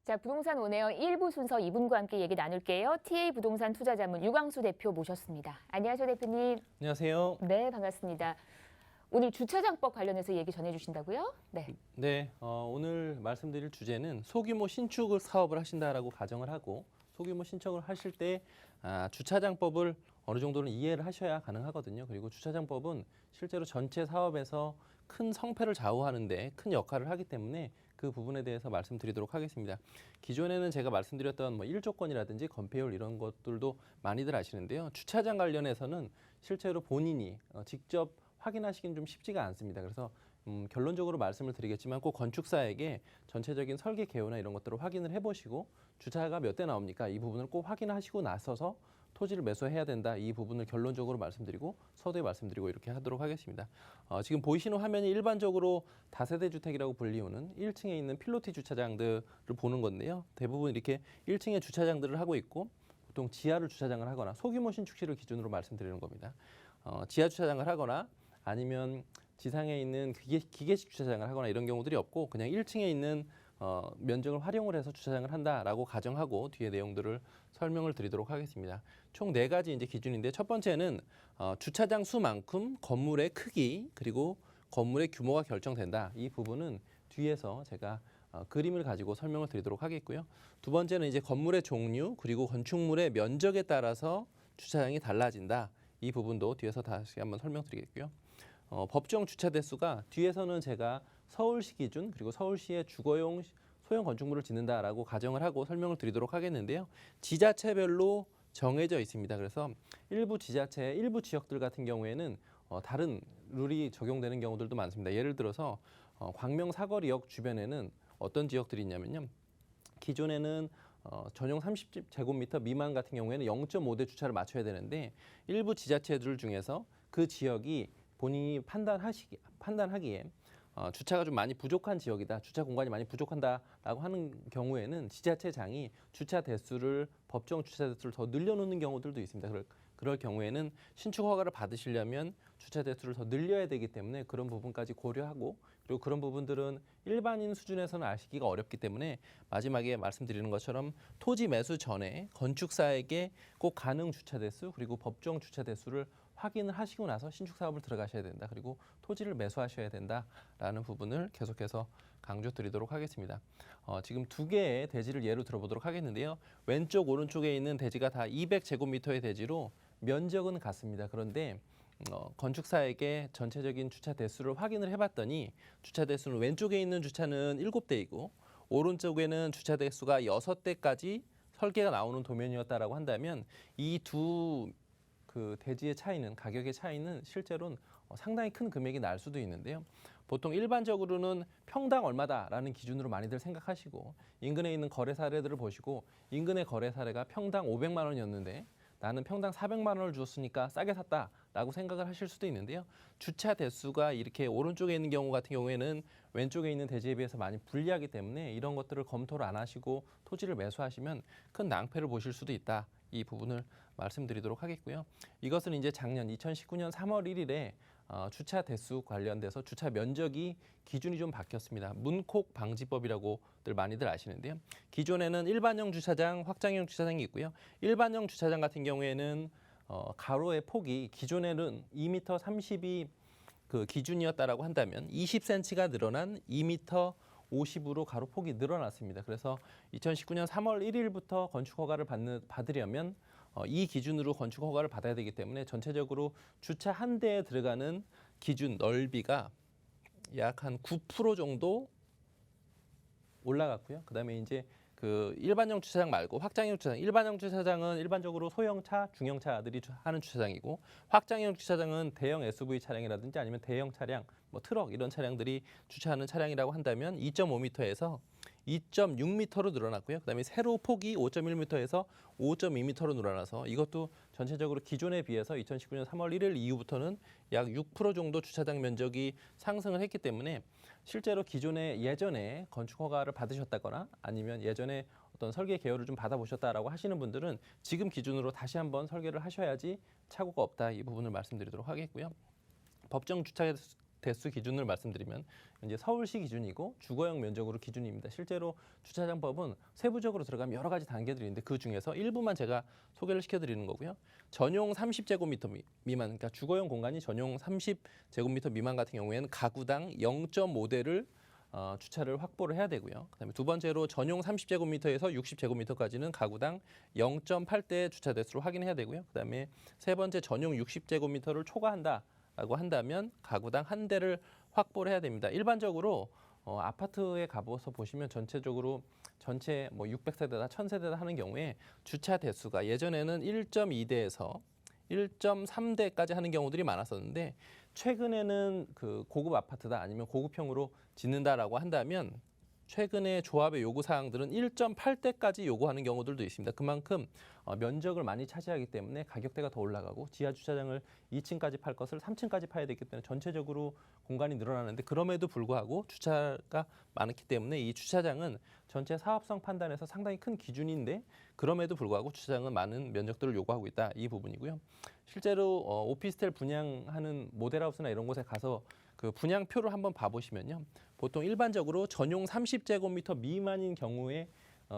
자, 부동산 온에어 1부 순서 2분과 함께 얘기 나눌게요. TA 부동산 투자자문 유광수 대표 모셨습니다. 안녕하세요, 대표님. 안녕하세요. 네, 반갑습니다. 오늘 주차장법 관련해서 얘기 전해주신다고요? 네. 네, 오늘 말씀드릴 주제는 소규모 신축 사업을 하신다라고 가정을 하고 소규모 신축을 하실 때 주차장법을 어느 정도는 이해를 하셔야 가능하거든요. 그리고 주차장법은 실제로 전체 사업에서 큰 성패를 좌우하는데 큰 역할을 하기 때문에 그 부분에 대해서 말씀드리도록 하겠습니다. 기존에는 제가 말씀드렸던 뭐 1조건이라든지 건폐율 이런 것들도 많이들 아시는데요. 주차장 관련해서는 실제로 본인이 직접 확인하시기는 좀 쉽지가 않습니다. 그래서 결론적으로 말씀을 드리겠지만 꼭 건축사에게 전체적인 설계 개요나 이런 것들을 확인을 해보시고 주차가 몇 대 나옵니까? 이 부분을 꼭 확인하시고 나서서 토지를 매수해야 된다. 이 부분을 결론적으로 말씀드리고 서두에 말씀드리고 이렇게 하도록 하겠습니다. 지금 보이시는 화면이 일반적으로 다세대 주택이라고 불리우는 1층에 있는 필로티 주차장들을 보는 건데요. 대부분 이렇게 1층에 주차장들을 하고 있고 보통 지하를 주차장을 하거나 소규모 신축지를 기준으로 말씀드리는 겁니다. 지하 주차장을 하거나 아니면 지상에 있는 기계식 주차장을 하거나 이런 경우들이 없고 그냥 1층에 있는 면적을 활용을 해서 주차장을 한다라고 가정하고 뒤에 내용들을 설명을 드리도록 하겠습니다. 총 4가지 이제 기준인데 첫 번째는 주차장 수만큼 건물의 크기 그리고 건물의 규모가 결정된다. 이 부분은 뒤에서 제가 그림을 가지고 설명을 드리도록 하겠고요. 두 번째는 이제 건물의 종류 그리고 건축물의 면적에 따라서 주차장이 달라진다. 이 부분도 뒤에서 다시 한번 설명드리겠고요. 법정 주차 대수가 뒤에서는 제가 서울시 기준 그리고 서울시의 주거용 소형 건축물을 짓는다라고 가정을 하고 설명을 드리도록 하겠는데요. 지자체별로 정해져 있습니다. 그래서 일부 지자체, 일부 지역들 같은 경우에는 다른 룰이 적용되는 경우들도 많습니다. 예를 들어서 광명 사거리역 주변에는 어떤 지역들이 있냐면요. 기존에는 전용 30제곱미터 미만 같은 경우에는 0.5대 주차를 맞춰야 되는데 일부 지자체들 중에서 그 지역이 본인이 판단하기에 주차가 좀 많이 부족한 지역이다, 주차 공간이 많이 부족한다라고 하는 경우에는 지자체장이 주차 대수를 법정 주차 대수를 더 늘려놓는 경우들도 있습니다. 그럴 경우에는 신축 허가를 받으시려면 주차 대수를 더 늘려야 되기 때문에 그런 부분까지 고려하고 그리고 그런 부분들은 일반인 수준에서는 아시기가 어렵기 때문에 마지막에 말씀드리는 것처럼 토지 매수 전에 건축사에게 꼭 가능 주차 대수 그리고 법정 주차 대수를 확인을 하시고 나서 신축 사업을 들어가셔야 된다. 그리고 토지를 매수하셔야 된다라는 부분을 계속해서 강조드리도록 하겠습니다. 지금 2개의 대지를 예로 들어보도록 하겠는데요. 왼쪽 오른쪽에 있는 대지가 다 200제곱미터의 대지로 면적은 같습니다. 그런데 건축사에게 전체적인 주차 대수를 확인을 해봤더니 주차 대수는 왼쪽에 있는 주차는 7대이고 오른쪽에는 주차 대수가 6대까지 설계가 나오는 도면이었다라고 한다면 이 두 대지의 차이는 가격의 차이는 실제로는 상당히 큰 금액이 날 수도 있는데요. 보통 일반적으로는 평당 얼마다라는 기준으로 많이들 생각하시고 인근에 있는 거래 사례들을 보시고 인근의 거래 사례가 평당 500만 원이었는데 나는 평당 400만 원을 주었으니까 싸게 샀다라고 생각을 하실 수도 있는데요. 주차 대수가 이렇게 오른쪽에 있는 경우 같은 경우에는 왼쪽에 있는 대지에 비해서 많이 불리하기 때문에 이런 것들을 검토를 안 하시고 토지를 매수하시면 큰 낭패를 보실 수도 있다. 이 부분을 말씀드리도록 하겠고요. 이것은 이제 작년 2019년 3월 1일에 주차 대수 관련돼서 주차 면적이 기준이 좀 바뀌었습니다. 문콕 방지법이라고들 많이들 아시는데요. 기존에는 일반형 주차장, 확장형 주차장이 있고요. 일반형 주차장 같은 경우에는 가로의 폭이 기존에는 2m 30이 그 기준이었다라고 한다면 20cm가 늘어난 2m 50으로 가로 폭이 늘어났습니다. 그래서 2019년 3월 1일부터 건축 허가를 받으려면 이 기준으로 건축 허가를 받아야 되기 때문에 전체적으로 주차 한 대에 들어가는 기준 넓이가 약 한 9% 정도 올라갔고요. 그다음에 이제 그 일반형 주차장 말고 확장형 주차장, 일반형 주차장은 일반적으로 소형차, 중형차들이 하는 주차장이고 확장형 주차장은 대형 SUV 차량이라든지 아니면 대형 차량, 뭐 트럭 이런 차량들이 주차하는 차량이라고 한다면 2.5m에서 2.6m로 늘어났고요. 그다음에 세로 폭이 5.1m에서 5.2m로 늘어나서 이것도 전체적으로 기존에 비해서 2019년 3월 1일 이후부터는 약 6% 정도 주차장 면적이 상승을 했기 때문에 실제로 기존에 예전에 건축 허가를 받으셨다거나 아니면 예전에 어떤 설계 개요를 좀 받아보셨다라고 하시는 분들은 지금 기준으로 다시 한번 설계를 하셔야지 착오가 없다. 이 부분을 말씀드리도록 하겠고요. 법정 주차 대수 기준을 말씀드리면 이제 서울시 기준이고 주거용 면적으로 기준입니다. 실제로 주차장법은 세부적으로 들어가면 여러 가지 단계들이 있는데 그 중에서 일부만 제가 소개를 시켜드리는 거고요. 전용 30제곱미터 미만, 그러니까 주거용 공간이 전용 30제곱미터 미만 같은 경우에는 가구당 0.5대를 주차를 확보를 해야 되고요. 그다음에 두 번째로 전용 30제곱미터에서 60제곱미터까지는 가구당 0.8대 주차 대수로 확인해야 되고요. 그다음에 세 번째 전용 60제곱미터를 초과한다라고 한다면 가구당 한 대를 확보를 해야 됩니다. 일반적으로 아파트에 가보서 보시면 전체적으로 전체 뭐 600세대다 1000세대다 하는 경우에 주차 대수가 예전에는 1.2대에서 1.3대까지 하는 경우들이 많았었는데 최근에는 그 고급 아파트다 아니면 고급형으로 짓는다라고 한다면 최근에 조합의 요구 사항들은 1.8대까지 요구하는 경우들도 있습니다. 그만큼 면적을 많이 차지하기 때문에 가격대가 더 올라가고 지하 주차장을 2층까지 팔 것을 3층까지 파야 되기 때문에 전체적으로 공간이 늘어나는데 그럼에도 불구하고 주차가 많기 때문에 이 주차장은 전체 사업성 판단에서 상당히 큰 기준인데 그럼에도 불구하고 주차장은 많은 면적들을 요구하고 있다. 이 부분이고요. 실제로 오피스텔 분양하는 모델하우스나 이런 곳에 가서 그 분양표를 한번 봐보시면요. 보통 일반적으로 전용 30제곱미터 미만인 경우에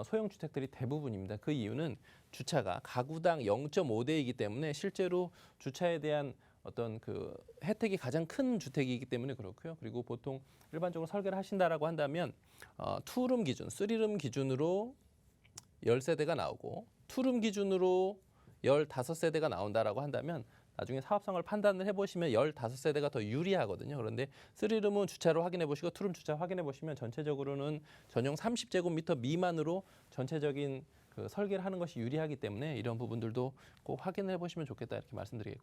소형 주택들이 대부분입니다. 그 이유는 주차가 가구당 0.5대이기 때문에 실제로 주차에 대한 어떤 그 혜택이 가장 큰 주택이기 때문에 그렇고요. 그리고 보통 일반적으로 설계를 하신다라고 한다면 투룸 기준, 쓰리룸 기준으로 10세대가 나오고 투룸 기준으로 15세대가 나온다라고 한다면 나중에 사업성을 판단을 해보시면 15세대가 더 유리하거든요. 그런데 3룸은 주차로 확인해보시고 투룸 주차 확인해보시면 전체적으로는 전용 30제곱미터 미만으로 전체적인 그 설계를 하는 것이 유리하기 때문에 이런 부분들도 꼭 확인을 해보시면 좋겠다 이렇게 말씀드리겠고요.